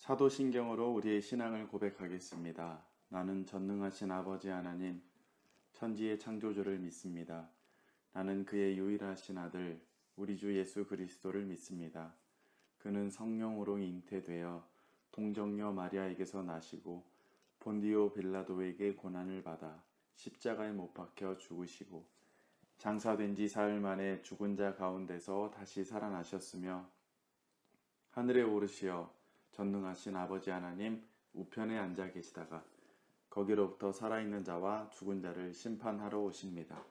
사도신경으로 우리의 신앙을 고백하겠습니다. 나는 전능하신 아버지 하나님, 천지의 창조주를 믿습니다. 나는 그의 유일하신 아들, 우리 주 예수 그리스도를 믿습니다. 그는 성령으로 잉태되어 동정녀 마리아에게서 나시고 본디오 빌라도에게 고난을 받아 십자가에 못 박혀 죽으시고 장사된 지 사흘 만에 죽은 자 가운데서 다시 살아나셨으며 하늘에 오르시어 전능하신 아버지 하나님 우편에 앉아 계시다가 거기로부터 살아있는 자와 죽은 자를 심판하러 오십니다.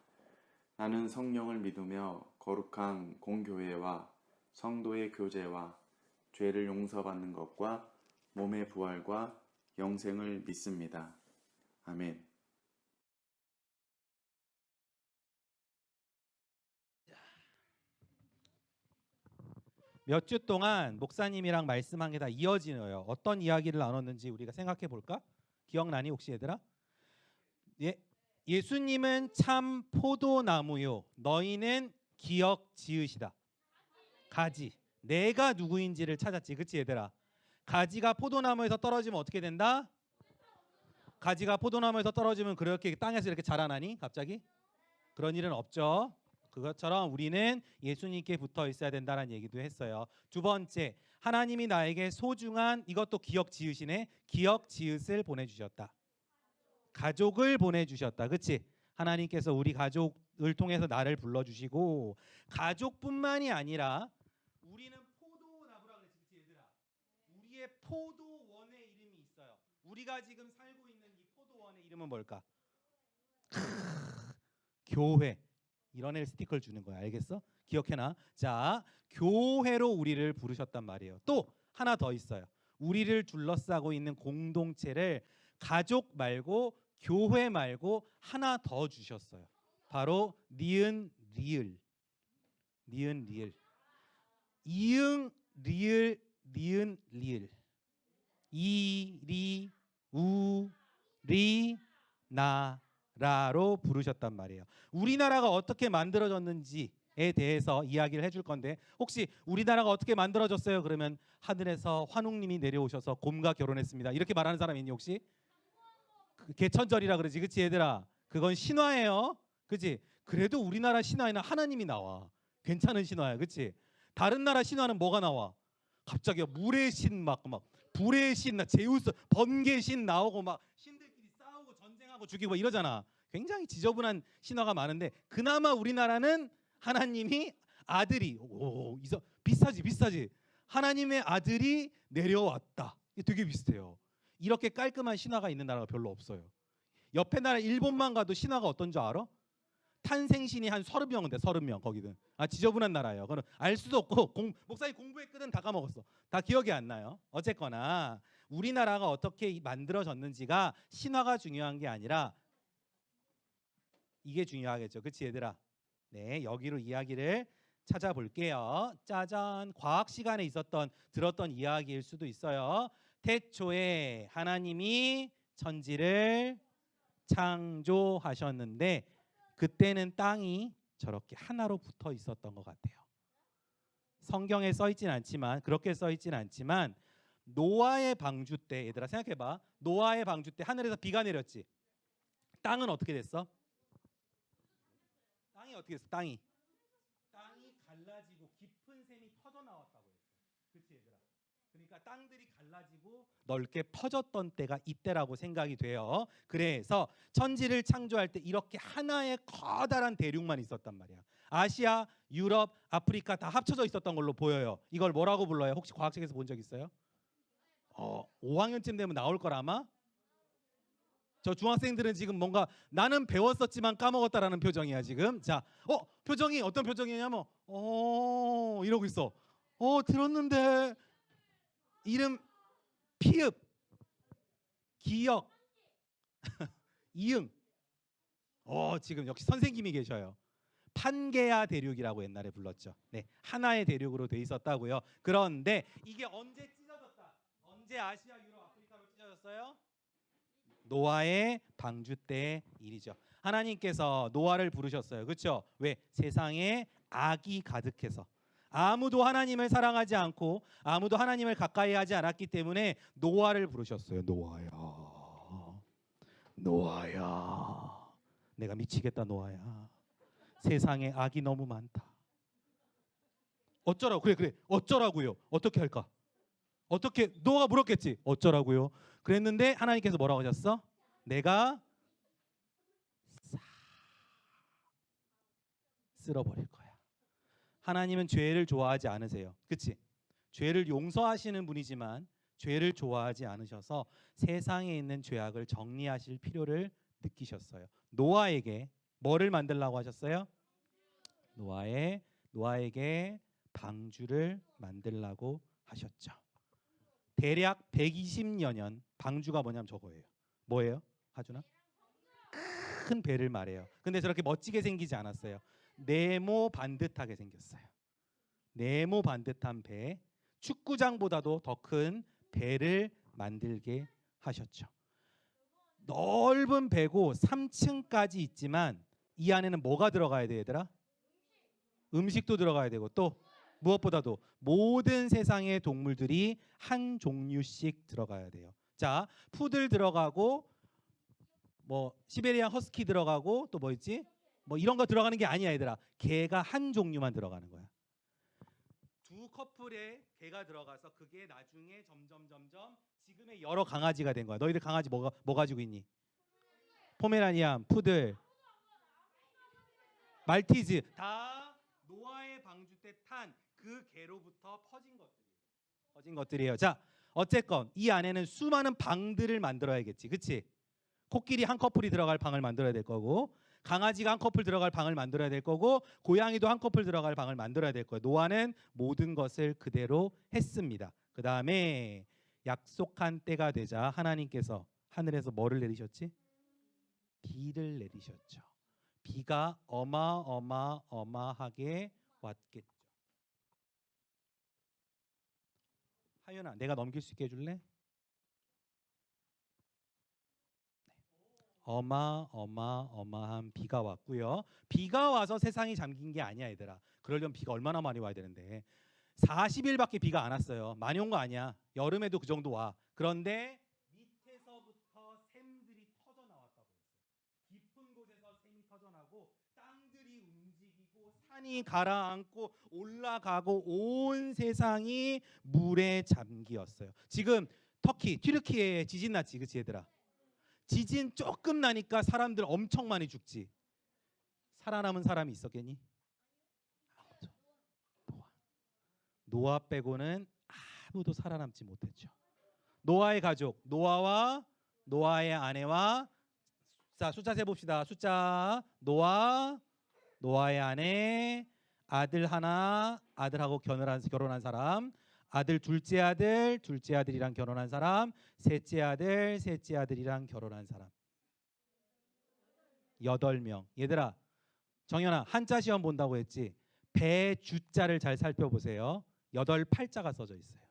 나는 성령을 믿으며 거룩한 공교회와 성도의 교제와 죄를 용서받는 것과 몸의 부활과 영생을 믿습니다. 아멘. 몇 주 동안 목사님이랑 말씀한 게 다 이어지네요. 어떤 이야기를 나눴는지 우리가 생각해 볼까? 기억나니 혹시 얘들아? 예수님은 참 포도나무요 너희는 기억 지으시다. 가지. 내가 누구인지를 찾았지. 그치 얘들아? 가지가 포도나무에서 떨어지면 어떻게 된다? 가지가 포도나무에서 떨어지면 그렇게 땅에서 이렇게 자라나니? 갑자기? 그런 일은 없죠. 그것처럼 우리는 예수님께 붙어 있어야 된다는 얘기도 했어요. 두 번째, 하나님이 나에게 소중한 이것도 기억 지으시네. 기억 지읒을 보내주셨다. 가족을 보내주셨다. 그치? 하나님께서 우리 가족을 통해서 나를 불러주시고 가족뿐만이 아니라 우리는 포도나무라 그랬지. 그치 얘들아? 우리의 포도원의 이름이 있어요. 우리가 지금 살고 있는 이 포도원의 이름은 뭘까? 교회. 이런 애 스티커를 주는 거야. 알겠어? 기억해놔. 자, 교회로 우리를 부르셨단 말이에요. 또 하나 더 있어요. 우리를 둘러싸고 있는 공동체를 가족 말고 교회 말고 하나 더 주셨어요. 바로 니은 리을. 니은 리을. 이응 리을 니은 리을. 이리 우리 나 라로 부르셨단 말이에요. 우리나라가 어떻게 만들어졌는지에 대해서 이야기를 해줄 건데 혹시 우리나라가 어떻게 만들어졌어요? 그러면 하늘에서 환웅님이 내려오셔서 곰과 결혼했습니다. 이렇게 말하는 사람 있니 혹시? 개천절이라 그러지, 그치 얘들아? 그건 신화예요, 그치? 그래도 우리나라 신화에는 하나님이 나와. 괜찮은 신화야, 그치? 다른 나라 신화는 뭐가 나와? 갑자기 물의 신 막 불의 신, 제우스, 번개 신 나오고 막 신들끼리 싸우고 전쟁하고 죽이고 이러잖아. 굉장히 지저분한 신화가 많은데 그나마 우리나라는 하나님이 아들이 비슷하지. 하나님의 아들이 내려왔다. 이게 되게 비슷해요. 이렇게 깔끔한 신화가 있는 나라가 별로 없어요. 옆에 나라 일본만 가도 신화가 어떤 줄 알아? 탄생신이 한 30명인데 30명 거기든. 지저분한 나라예요. 그건 알 수도 없고 목사님 공부했거든 다 까먹었어. 다 기억이 안 나요. 어쨌거나 우리나라가 어떻게 만들어졌는지가 신화가 중요한 게 아니라 이게 중요하겠죠. 그치 얘들아? 네, 여기로 이야기를 찾아볼게요. 짜잔, 과학 시간에 들었던 이야기일 수도 있어요. 태초에 하나님이 천지를 창조하셨는데 그때는 땅이 저렇게 하나로 붙어 있었던 것 같아요. 성경에 그렇게 써 있진 않지만 노아의 방주 때, 얘들아 생각해봐. 노아의 방주 때 하늘에서 비가 내렸지. 땅은 어떻게 됐어? 땅이 어떻게 됐어? 땅이 갈라지고 깊은 샘이 터져 나왔다고 했어. 그치 얘들아? 그러니까 땅들이 갈라지고 넓게 퍼졌던 때가 이때라고 생각이 돼요. 그래서 천지를 창조할 때 이렇게 하나의 커다란 대륙만 있었단 말이야. 아시아, 유럽, 아프리카 다 합쳐져 있었던 걸로 보여요. 이걸 뭐라고 불러요? 혹시 과학책에서 본 적 있어요? 5학년쯤 되면 나올 걸 아마? 저 중학생들은 지금 뭔가 나는 배웠었지만 까먹었다라는 표정이야 지금. 자, 표정이 어떤 표정이냐면 이러고 있어. 들었는데 이름 피읍 기역 이응. 지금 역시 선생님이 계셔요. 판게아 대륙이라고 옛날에 불렀죠. 네, 하나의 대륙으로 돼 있었다고요. 그런데 이게 언제 찢어졌다? 언제 아시아, 유럽, 아프리카로 찢어졌어요? 노아의 방주 때의 일이죠. 하나님께서 노아를 부르셨어요. 그렇죠? 왜? 세상에 악이 가득해서. 아무도 하나님을 사랑하지 않고 아무도 하나님을 가까이 하지 않았기 때문에 노아를 부르셨어요. 노아야. 노아야. 내가 미치겠다 노아야. 세상에 악이 너무 많다. 어쩌라고? 그래. 어쩌라고요? 어떻게 할까? 어떻게 노아가 물었겠지. 어쩌라고요? 그랬는데 하나님께서 뭐라고 하셨어? 내가 쓸어버릴 거야. 하나님은 죄를 좋아하지 않으세요. 그치? 죄를 용서하시는 분이지만 죄를 좋아하지 않으셔서 세상에 있는 죄악을 정리하실 필요를 느끼셨어요. 노아에게 뭐를 만들라고 하셨어요? 노아에게 방주를 만들라고 하셨죠. 대략 120여년 방주가 뭐냐면 저거예요. 뭐예요? 하준아? 큰 배를 말해요. 근데 저렇게 멋지게 생기지 않았어요. 네모 반듯하게 생겼어요. 네모 반듯한 배, 축구장보다도 더 큰 배를 만들게 하셨죠. 넓은 배고 3층까지 있지만 이 안에는 뭐가 들어가야 돼, 얘들아? 음식도 들어가야 되고 또 무엇보다도 모든 세상의 동물들이 한 종류씩 들어가야 돼요. 자, 푸들 들어가고 뭐 시베리안 허스키 들어가고 또 뭐 있지? 뭐 이런 거 들어가는 게 아니야, 얘들아. 개가 한 종류만 들어가는 거야. 두 커플의 개가 들어가서 그게 나중에 점점 지금의 여러 강아지가 된 거야. 너희들 강아지 뭐 가지고 있니? 포메라니안, 푸들, 말티즈 다 노아의 방주 때 탄 그 개로부터 퍼진 것들이에요. 자, 어쨌건 이 안에는 수많은 방들을 만들어야겠지, 그치? 코끼리 한 커플이 들어갈 방을 만들어야 될 거고, 강아지가 한 커플 들어갈 방을 만들어야 될 거고, 고양이도 한 커플 들어갈 방을 만들어야 될 거예요. 노아는 모든 것을 그대로 했습니다. 그 다음에 약속한 때가 되자 하나님께서 하늘에서 뭐를 내리셨지? 비를 내리셨죠. 비가 어마어마하게 왔겠죠. 하윤아, 내가 넘길 수 있게 해줄래? 어마어마한 비가 왔고요. 비가 와서 세상이 잠긴 게 아니야, 얘들아. 그러려면 비가 얼마나 많이 와야 되는데 40일밖에 비가 안 왔어요. 많이 온 거 아니야. 여름에도 그 정도 와. 그런데 밑에서부터 샘들이 터져 나왔다고 했어요. 깊은 곳에서 샘이 터져나고 땅들이 움직이고 산이 가라앉고 올라가고 온 세상이 물에 잠기었어요. 지금 터키, 튀르키예에 지진 났지, 그치 얘들아? 지진 조금 나니까 사람들 엄청 많이 죽지. 살아남은 사람이 있었겠니? 없죠. 노아 빼고는 아무도 살아남지 못했죠. 노아의 가족, 노아와 노아의 아내와, 자, 숫자 세 봅시다. 숫자 노아의 아내, 아들 하나, 아들하고 결혼한 사람, 아들 둘째 아들이랑 결혼한 사람, 셋째 아들이랑 결혼한 사람. 8명. 얘들아, 정연아, 한자 시험 본다고 했지? 배 주자를 잘 살펴보세요. 8팔자가 써져 있어요.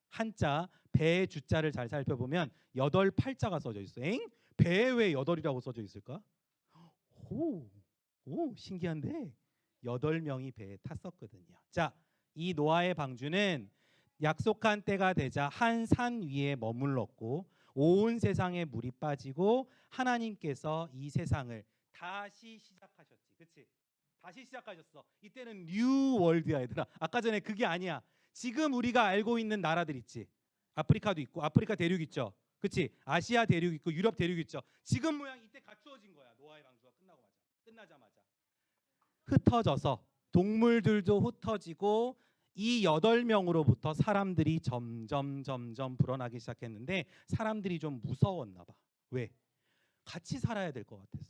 한자 배 주자를 잘 살펴보면 8팔자가 써져 있어요. 엥? 배에 왜 8이라고 써져 있을까? 오, 신기한데 8명이 배에 탔었거든요. 자, 이 노아의 방주는 약속한 때가 되자 한 산 위에 머물렀고 온 세상에 물이 빠지고 하나님께서 이 세상을 다시 시작하셨지. 그치? 다시 시작하셨어. 이때는 뉴 월드야, 얘들아. 아까 전에 그게 아니야. 지금 우리가 알고 있는 나라들 있지. 아프리카도 있고, 아프리카 대륙 있죠. 그치? 아시아 대륙 있고, 유럽 대륙 있죠. 지금 모양 이때 갖추어진 거야. 노아의 방주가 끝나자마자 흩어져서 동물들도 흩어지고 이 8명으로부터 사람들이 점점 불어나기 시작했는데 사람들이 좀 무서웠나 봐. 왜? 같이 살아야 될 것 같아서.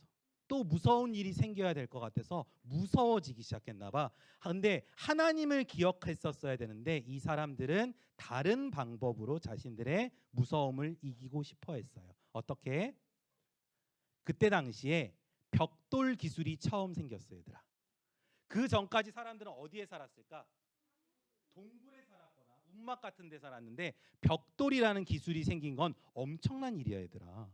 또 무서운 일이 생겨야 될 것 같아서 무서워지기 시작했나 봐. 근데 하나님을 기억했었어야 되는데 이 사람들은 다른 방법으로 자신들의 무서움을 이기고 싶어 했어요. 어떻게? 그때 당시에 벽돌 기술이 처음 생겼어요, 얘들아. 그 전까지 사람들은 어디에 살았을까? 동굴에 살았거나 움막 같은 데 살았는데 벽돌이라는 기술이 생긴 건 엄청난 일이야, 얘들아.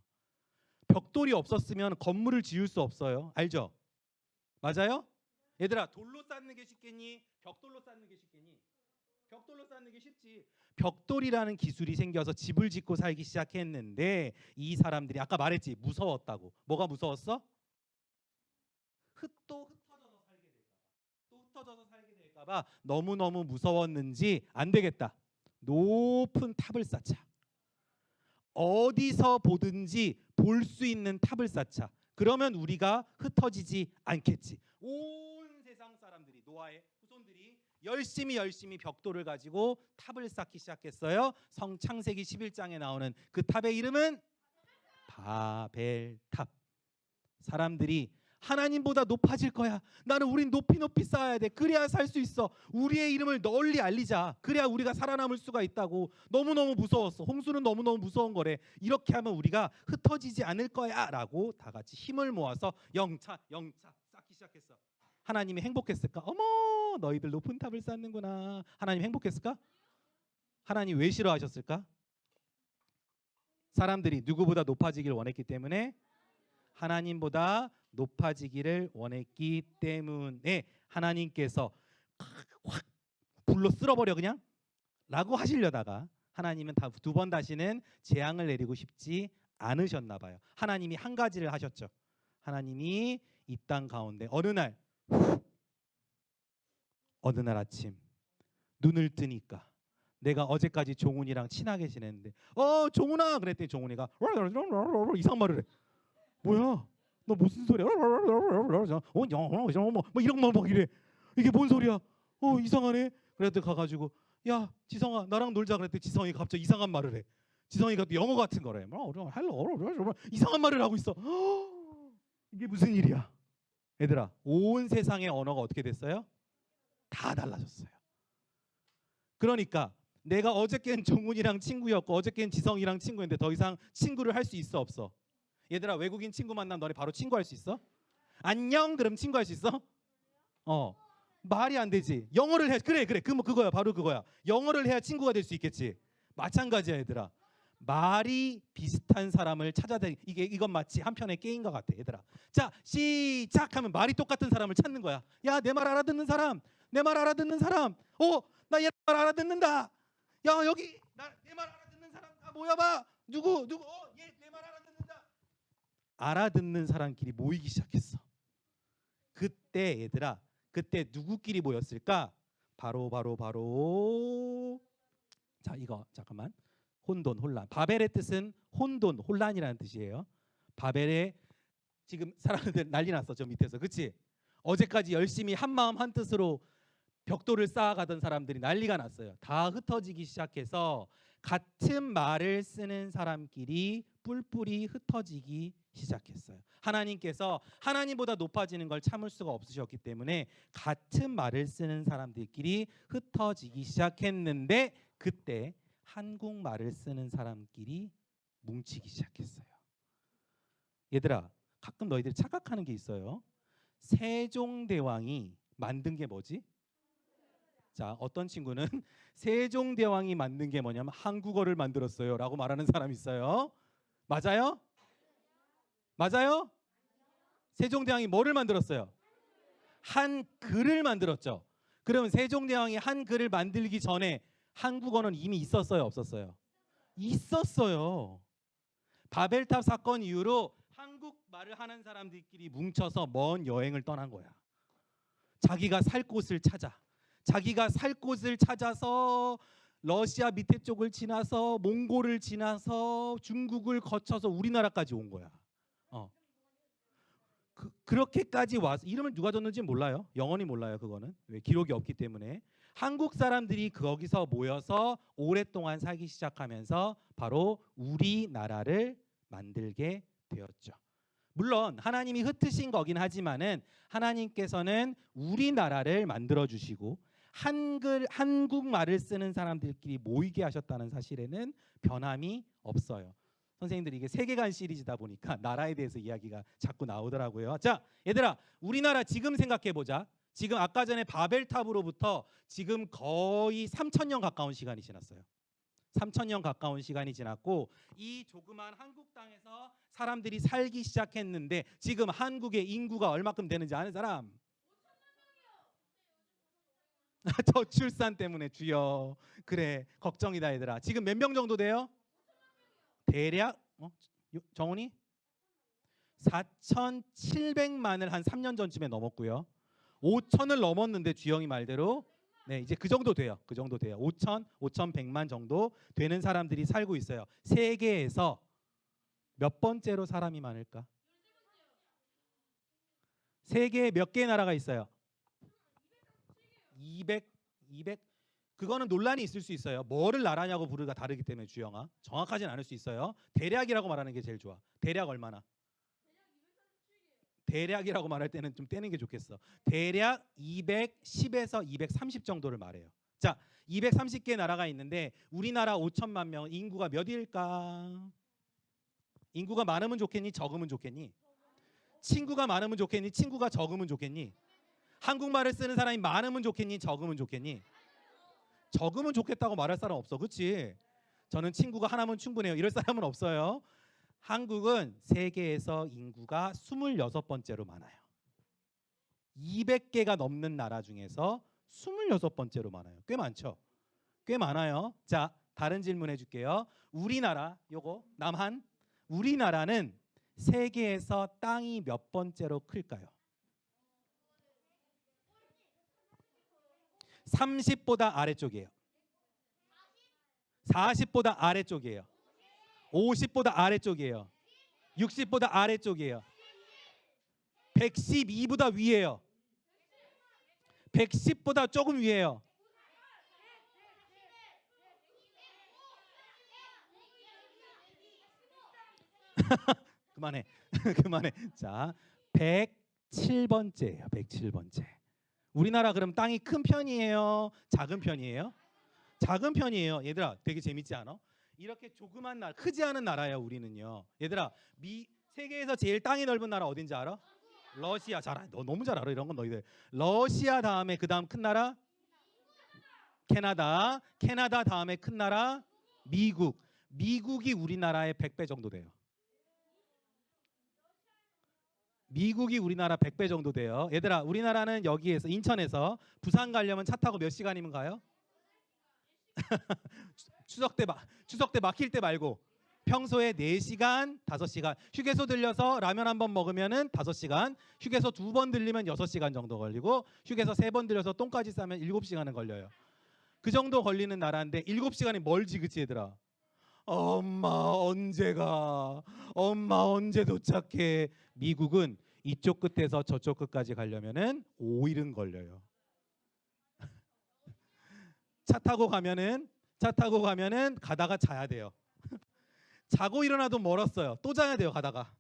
벽돌이 없었으면 건물을 지을 수 없어요. 알죠? 맞아요? 얘들아, 돌로 쌓는 게 쉽겠니? 벽돌로 쌓는 게 쉽겠니? 벽돌로 쌓는 게 쉽지. 벽돌이라는 기술이 생겨서 집을 짓고 살기 시작했는데 이 사람들이 아까 말했지, 무서웠다고. 뭐가 무서웠어? 또 흩어져서 살게 될까 봐. 또 흩어져서 살게 될까 봐 너무너무 무서웠는지 안 되겠다. 높은 탑을 쌓자. 어디서 보든지 볼 수 있는 탑을 쌓자. 그러면 우리가 흩어지지 않겠지. 온 세상 사람들이, 노아의 후손들이 열심히 벽돌을 가지고 탑을 쌓기 시작했어요. 창세기 11장에 나오는 그 탑의 이름은 바벨탑. 사람들이 하나님보다 높아질 거야. 나는 우린 높이 쌓아야 돼. 그래야 살 수 있어. 우리의 이름을 널리 알리자. 그래야 우리가 살아남을 수가 있다고. 너무너무 무서웠어. 홍수는 너무너무 무서운 거래. 이렇게 하면 우리가 흩어지지 않을 거야 라고 다 같이 힘을 모아서 영차 쌓기 시작했어. 하나님이 행복했을까? 어머, 너희들 높은 탑을 쌓는구나. 하나님 행복했을까? 하나님 왜 싫어하셨을까? 사람들이 누구보다 높아지길 원했기 때문에, 하나님보다 높아지기를 원했기 때문에 하나님께서 확 불로 쓸어버려 그냥 라고 하시려다가 하나님은 두 번 다시는 재앙을 내리고 싶지 않으셨나 봐요. 하나님이 한 가지를 하셨죠. 하나님이 이 땅 가운데 어느 날 아침 눈을 뜨니까 내가 어제까지 종훈이랑 친하게 지냈는데 종훈아 그랬더니 종훈이가 이상한 말을 해. 뭐야? 너 무슨 소리야? 뭐 이런 말 막 이래. 이게 뭔 소리야? 이상하네. 그랬더니 가가지고 야 지성아 나랑 놀자 그랬더니 지성이 갑자기 이상한 말을 해. 지성이가 또 영어 같은 거래. 헬로 이상한 말을 하고 있어. 이게 무슨 일이야? 얘들아, 온 세상의 언어가 어떻게 됐어요? 다 달라졌어요. 그러니까 내가 어저께는 종훈이랑 친구였고 어저께는 지성이랑 친구였는데 더 이상 친구를 할 수 있어 없어? 얘들아, 외국인 친구 만나면 너네 바로 친구할 수 있어? 안녕 그럼 친구할 수 있어? 말이 안 되지. 영어를 해. 그래 그거야. 바로 그거야. 영어를 해야 친구가 될 수 있겠지. 마찬가지야 얘들아. 말이 비슷한 사람을 찾아다니. 이건 마치 한편의 게임과 같아 얘들아. 자 시작하면 말이 똑같은 사람을 찾는 거야. 야 내 말 알아듣는 사람, 내 말 알아듣는 사람. 나 얘 말 알아듣는다. 야 여기 내 말 알아듣는 사람 다 모여봐. 누구 얘 내 말 알아듣는다. 알아듣는 사람끼리 모이기 시작했어. 그때 얘들아, 그때 누구끼리 모였을까? 바로 자 이거 잠깐만. 혼돈, 혼란. 바벨의 뜻은 혼돈, 혼란이라는 뜻이에요. 바벨에 지금 사람들 난리 났어 저 밑에서. 그치? 어제까지 열심히 한 마음 한 뜻으로 벽돌을 쌓아가던 사람들이 난리가 났어요. 다 흩어지기 시작해서 같은 말을 쓰는 사람끼리 뿔뿔이 흩어지기 시작했어요. 하나님께서 하나님보다 높아지는 걸 참을 수가 없으셨기 때문에 같은 말을 쓰는 사람들끼리 흩어지기 시작했는데 그때 한국말을 쓰는 사람끼리 뭉치기 시작했어요. 얘들아, 가끔 너희들이 착각하는 게 있어요. 세종대왕이 만든 게 뭐지? 자, 어떤 친구는 세종대왕이 만든 게 뭐냐면 한국어를 만들었어요 라고 말하는 사람이 있어요. 맞아요? 맞아요? 세종대왕이 뭐를 만들었어요? 한글을 만들었죠. 그러면 세종대왕이 한글을 만들기 전에 한국어는 이미 있었어요 없었어요? 있었어요. 바벨탑 사건 이후로 한국말을 하는 사람들끼리 뭉쳐서 먼 여행을 떠난 거야. 자기가 살 곳을 찾아서 러시아 밑에 쪽을 지나서 몽골을 지나서 중국을 거쳐서 우리나라까지 온 거야. 그렇게까지 와서 이름을 누가 줬는지 몰라요. 영원히 몰라요. 그거는 왜 기록이 없기 때문에. 한국 사람들이 거기서 모여서 오랫동안 살기 시작하면서 바로 우리나라를 만들게 되었죠. 물론 하나님이 흩으신 거긴 하지만은 하나님께서는 우리나라를 만들어 주시고 한국말을 쓰는 사람들끼리 모이게 하셨다는 사실에는 변함이 없어요. 선생님들이 이게 세계관 시리즈다 보니까 나라에 대해서 이야기가 자꾸 나오더라고요. 자, 얘들아, 우리나라 지금 생각해 보자. 지금 아까 전에 바벨탑으로부터 지금 거의 3,000년 가까운 시간이 지났어요. 3,000년 가까운 시간이 지났고 이 조그만 한국 땅에서 사람들이 살기 시작했는데 지금 한국의 인구가 얼마큼 되는지 아는 사람? 저출산 때문에 주여. 그래 걱정이다 얘들아. 지금 몇 명 정도 돼요? 대략 정훈이 4,700만을 한 3년 전쯤에 넘었고요. 5천을 넘었는데 주영이 말대로 네 이제 그 정도 돼요. 그 정도 돼요. 5천, 5,100만 정도 되는 사람들이 살고 있어요. 세계에서 몇 번째로 사람이 많을까? 세계에 몇 개의 나라가 있어요? 200 그거는 논란이 있을 수 있어요. 뭐를 나라냐고 부르가 다르기 때문에 주영아 정확하진 않을 수 있어요. 대략이라고 말하는 게 제일 좋아. 대략 얼마나? 대략이라고 말할 때는 좀 떼는 게 좋겠어. 대략 210에서 230 정도를 말해요. 자, 230개 나라가 있는데 우리나라 5천만 명 인구가 몇일까? 인구가 많으면 좋겠니? 적으면 좋겠니? 친구가 많으면 좋겠니? 친구가 적으면 좋겠니? 한국말을 쓰는 사람이 많으면 좋겠니? 적으면 좋겠니? 적으면 좋겠다고 말할 사람 없어. 그렇지? 저는 친구가 하나면 충분해요. 이럴 사람은 없어요. 한국은 세계에서 인구가 26번째로 많아요. 200개가 넘는 나라 중에서 26번째로 많아요. 꽤 많죠? 꽤 많아요. 자, 다른 질문 해줄게요. 우리나라, 요거 남한, 우리나라는 세계에서 땅이 몇 번째로 클까요? 30보다 아래쪽이에요. 40보다 아래쪽이에요. 50보다 아래쪽이에요. 60보다 아래쪽이에요. 112보다 위에요. 110보다 조금 위에요. 그만해. 그만해. 자, 107번째예요. 107번째. 우리나라 그럼 땅이 큰 편이에요? 작은 편이에요? 작은 편이에요. 얘들아, 되게 재밌지 않아? 이렇게 조그만 나라, 크지 않은 나라예요. 우리는요. 얘들아, 세계에서 제일 땅이 넓은 나라 어딘지 알아? 러시아. 잘 알아. 너 너무 잘 알아. 이런 건 너희들. 러시아 다음에 그 다음 큰 나라? 캐나다. 캐나다 다음에 큰 나라? 미국. 미국이 우리나라의 100배 정도 돼요. 미국이 우리나라 100배 정도 돼요. 얘들아, 우리나라는 여기에서 인천에서 부산 가려면 차 타고 몇 시간이면 가요? 추석 때 막힐 때 말고 평소에 4시간, 5시간. 휴게소 들려서 라면 한 번 먹으면은 5시간. 휴게소 2번 들리면 6시간 정도 걸리고 휴게소 3번 들려서 똥까지 싸면 7시간은 걸려요. 그 정도 걸리는 나라인데 7시간이 멀지 그치 얘들아. 엄마 언제 가? 엄마 언제 도착해? 미국은 이쪽 끝에서 저쪽 끝까지 가려면은 5일은 걸려요. 차 타고 가면은 가다가 자야 돼요. 자고 일어나도 멀었어요. 또 자야 돼요. 가다가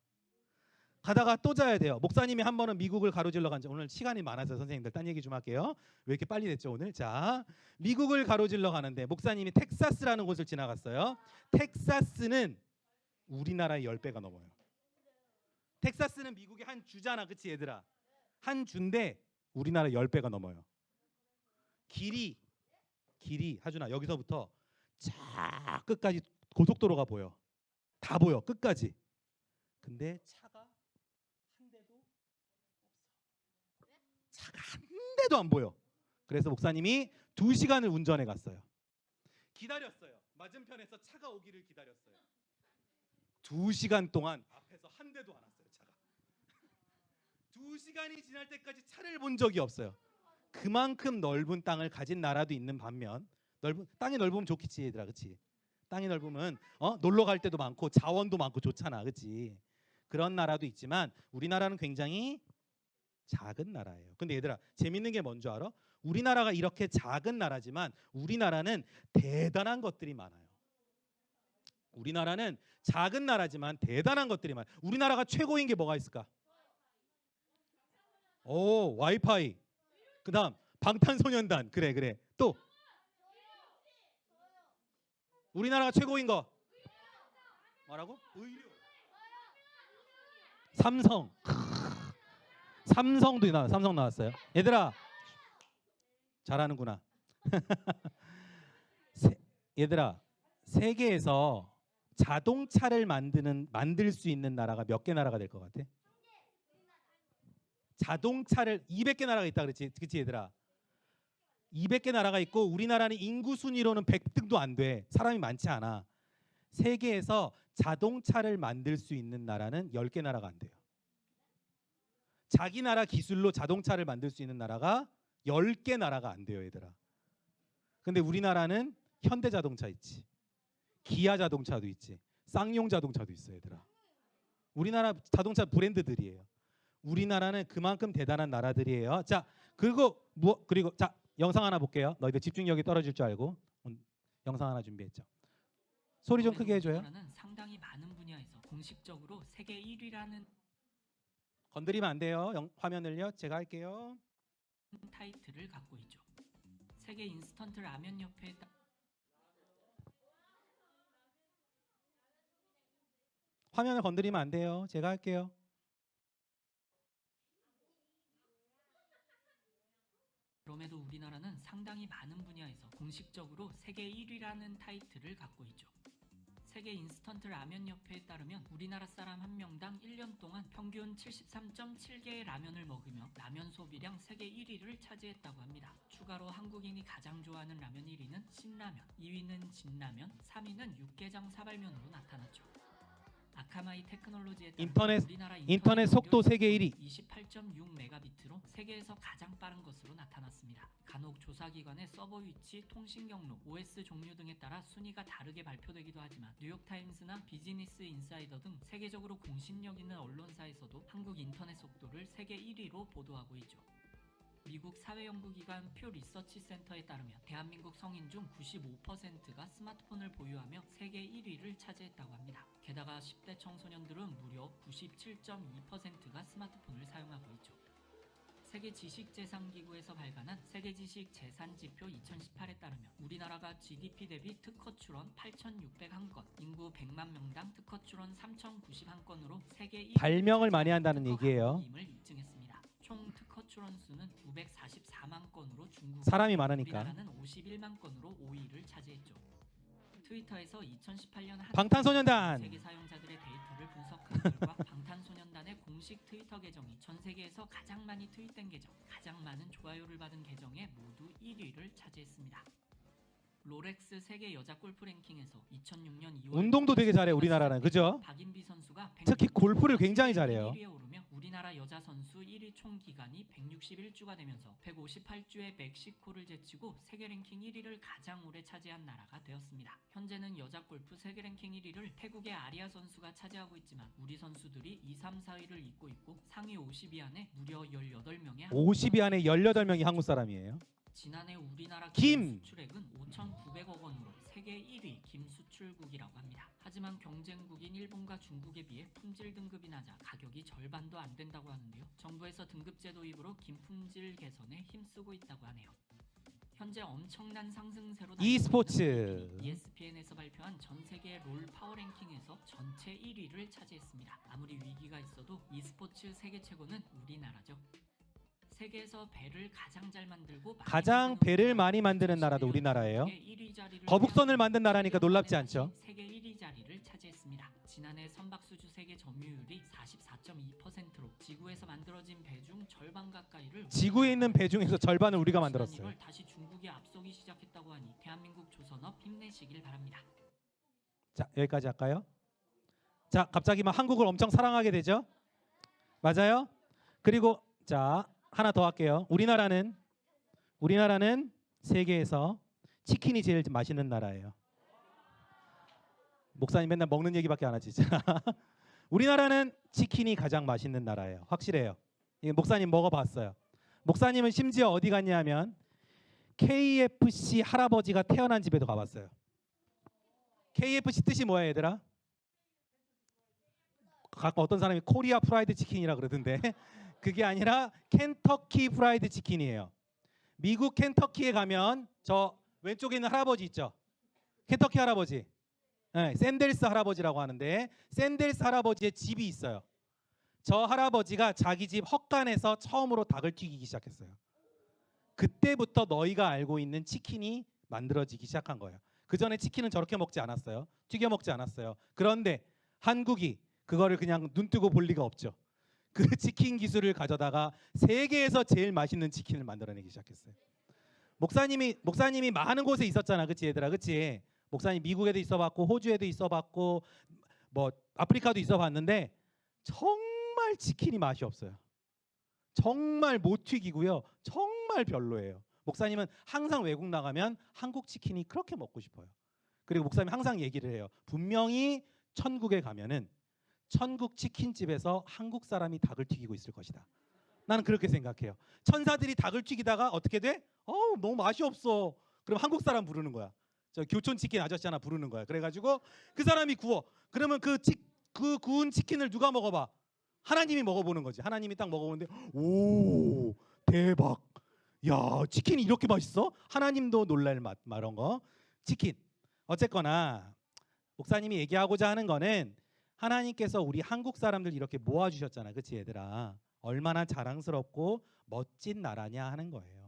또 자야 돼요. 목사님이 한 번은 미국을 가로질러 간 적, 오늘 시간이 많아서 선생님들 딴 얘기 좀 할게요. 왜 이렇게 빨리 됐죠 오늘? 자, 미국을 가로질러 가는데 목사님이 텍사스라는 곳을 지나갔어요. 텍사스는 우리나라의 10배가 넘어요. 텍사스는 미국의 한 주잖아. 그치 얘들아? 한 주인데 우리나라 10배가 넘어요. 길이 하준아 여기서부터 쫙 끝까지 고속도로가 보여. 다 보여 끝까지. 근데 차가 한 대도 안 보여. 그래서 목사님이 2시간을 운전해 갔어요. 기다렸어요. 맞은편에서 차가 오기를 기다렸어요. 2시간 동안 앞에서 한 대도 안 왔어요. 차가. 2시간이 지날 때까지 차를 본 적이 없어요. 그만큼 넓은 땅을 가진 나라도 있는 반면 땅이 넓으면 좋겠지 얘들아. 그치? 땅이 넓으면 놀러 갈 때도 많고 자원도 많고 좋잖아. 그치? 그런 나라도 있지만 우리나라는 굉장히 작은 나라예요. 근데 얘들아 재밌는 게 뭔지 알아? 우리나라가 이렇게 작은 나라지만 우리나라는 대단한 것들이 많아요. 우리나라는 작은 나라지만 대단한 것들이 많아요. 우리나라가 최고인 게 뭐가 있을까? 오, 와이파이. 그다음 방탄소년단. 그래. 또 우리나라가 최고인 거 뭐라고? 의료. 삼성 나왔어요. 얘들아 잘하는구나. 얘들아 세계에서 자동차를 만들 수 있는 나라가 몇 개 나라가 될 것 같아? 자동차를 200개 나라가 있다 그랬지. 그치 얘들아? 200개 나라가 있고 우리나라는 인구 순위로는 100등도 안 돼. 사람이 많지 않아. 세계에서 자동차를 만들 수 있는 나라는 10개 나라가 안 돼요. 자기 나라 기술로 자동차를 만들 수 있는 나라가 10개 나라가 안 돼요, 얘들아. 근데 우리나라는 현대자동차 있지. 기아 자동차도 있지. 쌍용 자동차도 있어, 얘들아. 우리나라 자동차 브랜드들이에요. 우리나라는 그만큼 대단한 나라들이에요. 자, 그리고 자, 영상 하나 볼게요. 너희들 집중력이 떨어질 줄 알고 영상 하나 준비했죠. 소리 좀 크게 해줘요. 우리나라는 상당히 많은 분야에서 공식적으로 세계 1위라는 건드리면 안 돼요. 화면을요. 제가 할게요. 타이틀을 갖고 있죠. 세계 인스턴트 라면 협회에 화면을 건드리면 안 돼요. 제가 할게요. 그럼에도 우리나라는 상당히 많은 분야에서 공식적으로 세계 1위라는 타이틀을 갖고 있죠. 세계 인스턴트 라면 협회에 따르면 우리나라 사람 한 명당 1년 동안 평균 73.7개의 라면을 먹으며 라면 소비량 세계 1위를 차지했다고 합니다. 추가로 한국인이 가장 좋아하는 라면 1위는 신라면, 2위는 진라면, 3위는 육개장 사발면으로 나타났죠. 아카마이 테크놀로지에 따르면 우리나라 인터넷 속도 세계 1위. 28.6메가비트로 세계에서 가장 빠른 것으로 나타났습니다. 간혹 조사기관의 서버 위치, 통신 경로, OS 종류 등에 따라 순위가 다르게 발표되기도 하지만 뉴욕타임스나 비즈니스 인사이더 등 세계적으로 공신력 있는 언론사에서도 한국 인터넷 속도를 세계 1위로 보도하고 있죠. 미국 사회연구기관 퓨 리서치 센터에 따르면 대한민국 성인 중 95%가 스마트폰을 보유하며 세계 1위를 차지했다고 합니다. 게다가 10대 청소년들은 무려 97.2%가 스마트폰을 사용하고 있죠. 세계지식재산기구에서 발간한 세계지식재산지표 2018에 따르면 우리나라가 GDP 대비 특허 출원 8,601건, 인구 100만 명당 특허 출원 3,091건으로 세계 1위 발명을 많이 한다는 얘기예요. 임을 입증했습니다. 총 특허 출원 수는 944만 건으로 중국, 사람이 많으니까. 우리나라는 51만 건으로 5위를 차지했죠. 트위터에서 2018년 방탄소년단. 세계 사용자들의 데이터를 분석한 결과 방탄소년단의 공식 트위터 계정이 전 세계에서 가장 많이 트윗된 계정, 가장 많은 좋아요를 받은 계정에 모두 1위를 차지했습니다. 롤렉스 세계 여자 골프 랭킹에서 2006년 2월 운동도 되게 잘해 우리나라는. 그죠? 박인비 선수가 특히 골프를 굉장히 잘해요. 1위에 오르며 우리나라 여자 선수 1위 총 기간이 161주가 되면서 158주의 멕시코를 제치고 세계 랭킹 1위를 가장 오래 차지한 나라가 되었습니다. 현재는 여자 골프 세계 랭킹 1위를 태국의 아리아 선수가 차지하고 있지만 우리 선수들이 2, 3, 4위를 잇고 있고 상위 50위 안에 무려 18명의 50위 안에 18명이 한국 사람이에요. 지난해 우리나라 김! 수출액은 5,900억 원으로 세계 1위 김수출국이라고 합니다. 하지만 경쟁국인 일본과 중국에 비해 품질 등급이 낮아 가격이 절반도 안 된다고 하는데요. 정부에서 등급제 도입으로 김품질 개선에 힘쓰고 있다고 하네요. 현재 엄청난 상승세로 e스포츠. ESPN에서 발표한 전 세계 롤 파워 랭킹에서 전체 1위를 차지했습니다. 아무리 위기가 있어도 e스포츠 세계 최고는 우리나라죠. 세계에서 배를 가장 잘 만들고 가장 배를 많이 만드는 나라도 우리나라예요. 거북선을 만든 나라니까 놀랍지 않죠. 세계 1위 자리를 차지했습니다. 지난해 선박수주 세계 점유율이 44.2%로 지구에서 만들어진 배 중 절반 가까이를 지구에 있는 배 중에서 절반을 우리가 만들었어요. 이걸 다시 중국이 앞서기 시작했다고 하니 대한민국 조선업 힘내시길 바랍니다. 자, 여기까지 할까요? 자, 갑자기 막 한국을 엄청 사랑하게 되죠? 맞아요? 그리고 자, 하나 더 할게요. 우리나라는 세계에서 치킨이 제일 맛있는 나라예요. 목사님 맨날 먹는 얘기밖에 안 하지. 우리나라는 치킨이 가장 맛있는 나라예요. 확실해요. 목사님 먹어봤어요. 목사님은 심지어 어디 갔냐면 KFC 할아버지가 태어난 집에도 가봤어요. KFC 뜻이 뭐야, 얘들아? 가끔 어떤 사람이 코리아 프라이드 치킨이라 그러던데 그게 아니라 켄터키 프라이드 치킨이에요. 미국 켄터키에 가면 저 왼쪽에 있는 할아버지 있죠? 켄터키 할아버지. 네, 샌델스 할아버지라고 하는데 샌델스 할아버지의 집이 있어요. 저 할아버지가 자기 집 헛간에서 처음으로 닭을 튀기기 시작했어요. 그때부터 너희가 알고 있는 치킨이 만들어지기 시작한 거예요. 그 전에 치킨은 저렇게 먹지 않았어요. 튀겨 먹지 않았어요. 그런데 한국이 그거를 그냥 눈 뜨고 볼 리가 없죠. 그 치킨 기술을 가져다가 세계에서 제일 맛있는 치킨을 만들어내기 시작했어요. 목사님이 많은 곳에 있었잖아, 그치 얘들아, 그치? 목사님 미국에도 있어봤고 호주에도 있어봤고 뭐 아프리카도 있어봤는데 정말 치킨이 맛이 없어요. 정말 못 튀기고요. 정말 별로예요. 목사님은 항상 외국 나가면 한국 치킨이 그렇게 먹고 싶어요. 그리고 목사님 항상 얘기를 해요. 분명히 천국에 가면은 천국 치킨집에서 한국 사람이 닭을 튀기고 있을 것이다. 나는 그렇게 생각해요. 천사들이 닭을 튀기다가 어떻게 돼? 너무 맛이 없어. 그럼 한국 사람 부르는 거야. 저 교촌 치킨 아저씨 하나 부르는 거야. 그래가지고 그 사람이 구워. 그러면 그 구운 치킨을 누가 먹어봐? 하나님이 먹어보는 거지. 하나님이 딱 먹어보는데 오 대박. 야 치킨이 이렇게 맛있어? 하나님도 놀랄 맛 이런 거. 치킨. 어쨌거나 목사님이 얘기하고자 하는 거는 하나님께서 우리 한국 사람들 이렇게 모아주셨잖아. 그치 얘들아. 얼마나 자랑스럽고 멋진 나라냐 하는 거예요.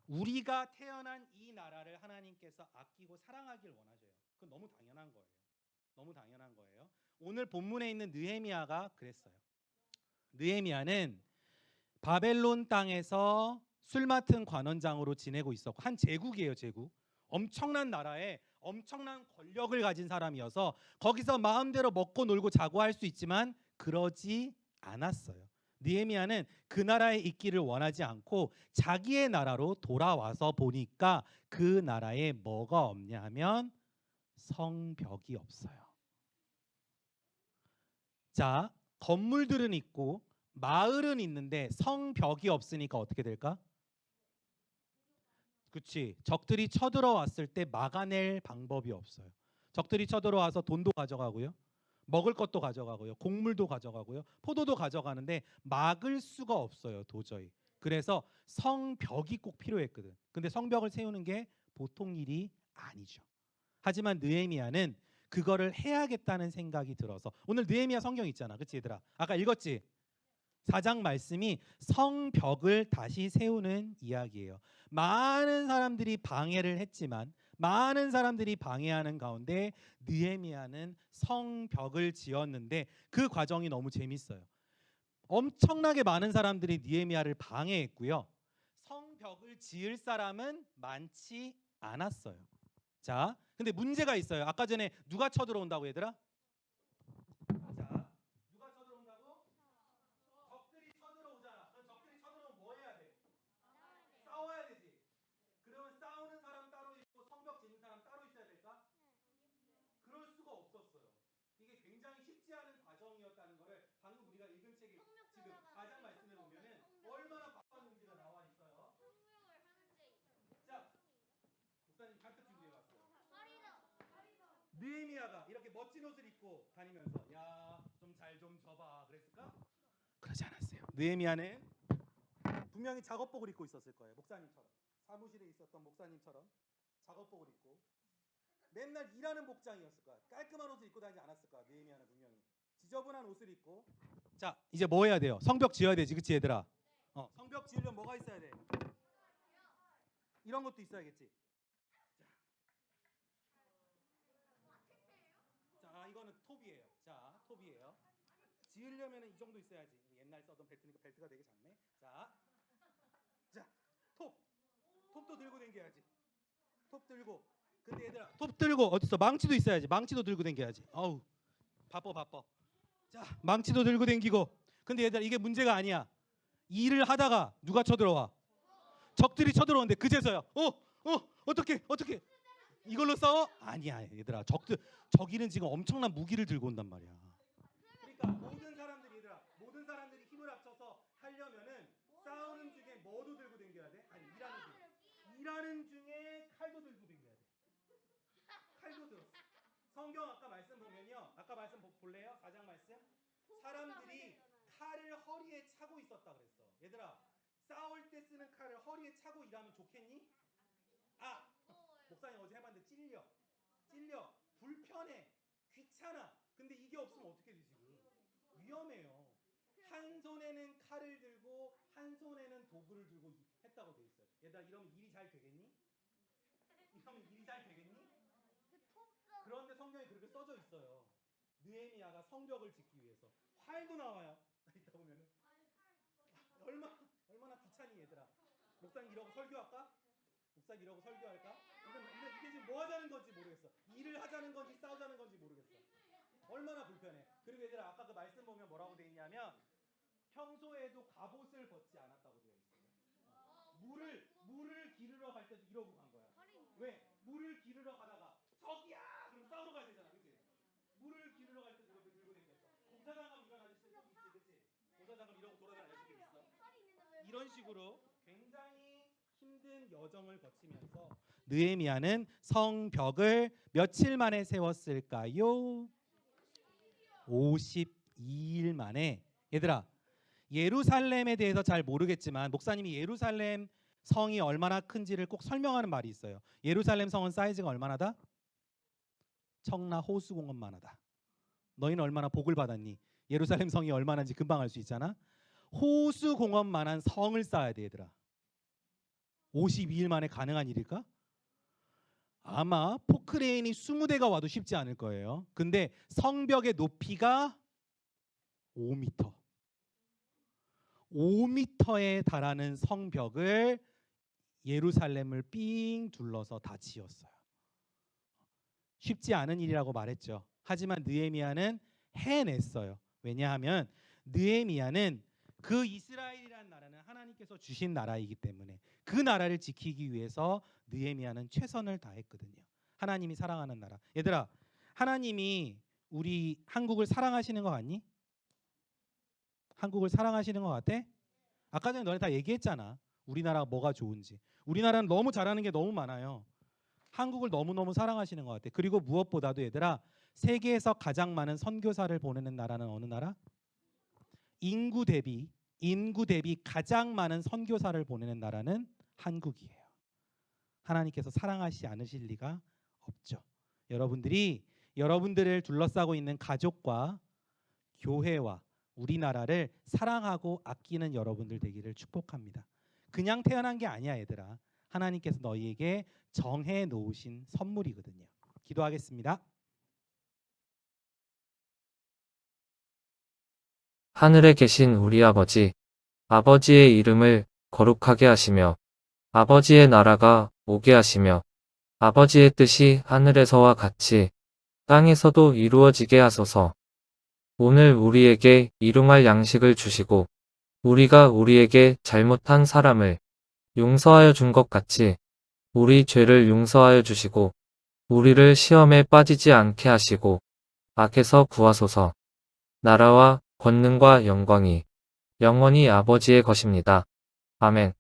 우리가 태어난 이 나라를 하나님께서 아끼고 사랑하길 원하셔요. 그건 너무 당연한 거예요. 너무 당연한 거예요. 오늘 본문에 있는 느헤미야가 그랬어요. 느헤미야는 바벨론 땅에서 술 맡은 관원장으로 지내고 있었고 한 제국이에요, 제국. 엄청난 나라에 엄청난 권력을 가진 사람이어서 거기서 마음대로 먹고 놀고 자고 할 수 있지만 그러지 않았어요. 느헤미야는 그 나라에 있기를 원하지 않고 자기의 나라로 돌아와서 보니까 그 나라에 뭐가 없냐 하면 성벽이 없어요. 자, 건물들은 있고 마을은 있는데 성벽이 없으니까 어떻게 될까? 그치. 적들이 쳐들어왔을 때 막아낼 방법이 없어요. 적들이 쳐들어와서 돈도 가져가고요. 먹을 것도 가져가고요. 곡물도 가져가고요. 포도도 가져가는데 막을 수가 없어요. 도저히. 그래서 성벽이 꼭 필요했거든. 근데 성벽을 세우는 게 보통 일이 아니죠. 하지만 느헤미야는 그거를 해야겠다는 생각이 들어서 오늘 느헤미야 성경 있잖아. 그치 얘들아. 아까 읽었지? 4장 말씀이 성벽을 다시 세우는 이야기예요. 많은 사람들이 방해를 했지만 많은 사람들이 방해하는 가운데 느헤미야는 성벽을 지었는데 그 과정이 너무 재밌어요. 엄청나게 많은 사람들이 느헤미야를 방해했고요. 성벽을 지을 사람은 많지 않았어요. 자, 근데 문제가 있어요. 아까 전에 누가 쳐들어온다고 얘들아? 자, 누가 쳐들어온다고? 적들이 쳐들어오잖아. 그럼 적들이 쳐들어오면 뭐 해야 돼? 싸워야 되지. 그러면 싸우는 사람 따로 있고 성벽 짓는 사람 따로 있어야 될까? 그럴 수가 없었어요. 이게 굉장히 쉽지 않은 과정이었다는 거를 방금 우리가 읽은 책이 지금 가장 말씀해 보면은 얼마나 바빴는지가 나와 있어요. 자, 목사님 잔뜩 준비해 왔어요. 느헤미야가 이렇게 멋진 옷을 입고 다니면서 야, 좀 잘 좀 줘봐 그랬을까? 그러지 않았어요. 느헤미야는 분명히 작업복을 입고 있었을 거예요. 목사님처럼. 사무실에 있었던 목사님처럼 작업복을 입고 맨날 일하는 복장이었을 거야. 깔끔한 옷을 입고 다니지 않았을 거야. 느헤미야는 분명히 지저분한 옷을 입고. 자, 이제 뭐 해야 돼요? 성벽 지어야 되지, 그치 얘들아? 성벽 지으려면 뭐가 있어야 돼? 이런 것도 있어야겠지. 자, 이거는 톱이에요. 자, 톱이에요. 지으려면 이 정도 있어야지. 옛날 쓰던 벨트니까 벨트가 되게 작네. 자, 톱. 톱도 들고 다녀야지. 톱 들고. 근데 얘들아, 톱 들고 어딨어? 망치도 있어야지. 망치도 들고 다녀야지. 어우, 바빠. 자, 망치도 들고 다니고. 근데 얘들아, 이게 문제가 아니야. 일을 하다가 누가 쳐들어와? 적들이 쳐들어오는데 그제서야. 어떻게? 이걸로 싸워? 아니야, 얘들아. 적이는 지금 엄청난 무기를 들고 온단 말이야. 그러니까 모든 사람들이 힘을 합쳐서 하려면은 싸우는 중에 뭐도 들고 다녀야 돼? 아니, 일하는 중에 칼도 들고 다녀야 돼. 칼도 들었어. 성경 아까 말씀 보면요. 아까 말씀 볼래요? 4장 말씀. 사람들이 칼을 허리에 차고 있었다 그랬어. 얘들아, 싸울 때 쓰는 칼을 허리에 차고 일하면 좋겠니? 목사님 어제 해봤는데 찔려, 불편해, 귀찮아. 근데 이게 없으면 어떻게 돼 지금? 위험해요. 한 손에는 칼을 들고 한 손에는 도구를 들고 했다고 돼 있어요. 얘들아, 이러면 일이 잘 되겠니? 그런데 성경에 그렇게 써져 있어요. 느헤미야가 성벽을 짓기 위해서 활도 나와요. 이따 보면은 얼마나 귀찮니 얘들아. 목사님 이러고 설교할까? 묵상 이러고 설교할까? 이게 지금 뭐 하자는 건지 모르겠어. 일을 하자는 건지 싸우자는 건지 모르겠어. 얼마나 불편해. 그리고 얘들아 아까 그 말씀 보면 뭐라고 돼 있냐면 평소에도 갑옷을 벗지 않았다고 되어 있어요. 물을 기르러 갈 때도 이러고 간 거야. 왜? 물을 기르러 가다가 저기야! 그럼 싸우러 가야 되잖아. 그치? 물을 기르러 갈 때도 이렇게 들고 다녔어. 공사장갑 이런 아저씨 좀 있지. 그치? 공사장갑 이러고 돌아다니는 아저씨 있어. 이런 식으로 굉장히 힘든 여정을 거치면서 느헤미야는 성벽을 며칠 만에 세웠을까요? 52일 만에. 얘들아 예루살렘에 대해서 잘 모르겠지만 목사님이 예루살렘 성이 얼마나 큰지를 꼭 설명하는 말이 있어요. 예루살렘 성은 사이즈가 얼마나다? 청라 호수공원만 하다. 너희는 얼마나 복을 받았니? 예루살렘 성이 얼마나인지 금방 알 수 있잖아. 호수공원만한 성을 쌓아야 돼 얘들아. 52일 만에 가능한 일일까? 아마 포크레인이 20대가 와도 쉽지 않을 거예요. 근데 성벽의 높이가 5m. 5m에 달하는 성벽을 예루살렘을 삥 둘러서 다 지었어요. 쉽지 않은 일이라고 말했죠. 하지만 느헤미야는 해냈어요. 왜냐하면 느헤미야는 그 이스라엘이라는 나라는 하나님께서 주신 나라이기 때문에 그 나라를 지키기 위해서 느헤미야는 최선을 다했거든요. 하나님이 사랑하는 나라. 얘들아 하나님이 우리 한국을 사랑하시는 거 같니? 한국을 사랑하시는 것 같아? 아까 전에 너네 다 얘기했잖아. 우리나라가 뭐가 좋은지. 우리나라는 너무 잘하는 게 너무 많아요. 한국을 너무너무 사랑하시는 것 같아. 그리고 무엇보다도 얘들아 세계에서 가장 많은 선교사를 보내는 나라는 어느 나라? 인구 대비 가장 많은 선교사를 보내는 나라는 한국이에요. 하나님께서 사랑하시지 않으실 리가 없죠. 여러분들이 여러분들을 둘러싸고 있는 가족과 교회와 우리나라를 사랑하고 아끼는 여러분들 되기를 축복합니다. 그냥 태어난 게 아니야 얘들아. 하나님께서 너희에게 정해 놓으신 선물이거든요. 기도하겠습니다. 하늘에 계신 우리 아버지, 아버지의 이름을 거룩하게 하시며 아버지의 나라가 오게 하시며 아버지의 뜻이 하늘에서와 같이 땅에서도 이루어지게 하소서. 오늘 우리에게 일용할 양식을 주시고 우리가 우리에게 잘못한 사람을 용서하여 준 것 같이 우리 죄를 용서하여 주시고 우리를 시험에 빠지지 않게 하시고 악에서 구하소서. 나라와 권능과 영광이 영원히 아버지의 것입니다. 아멘.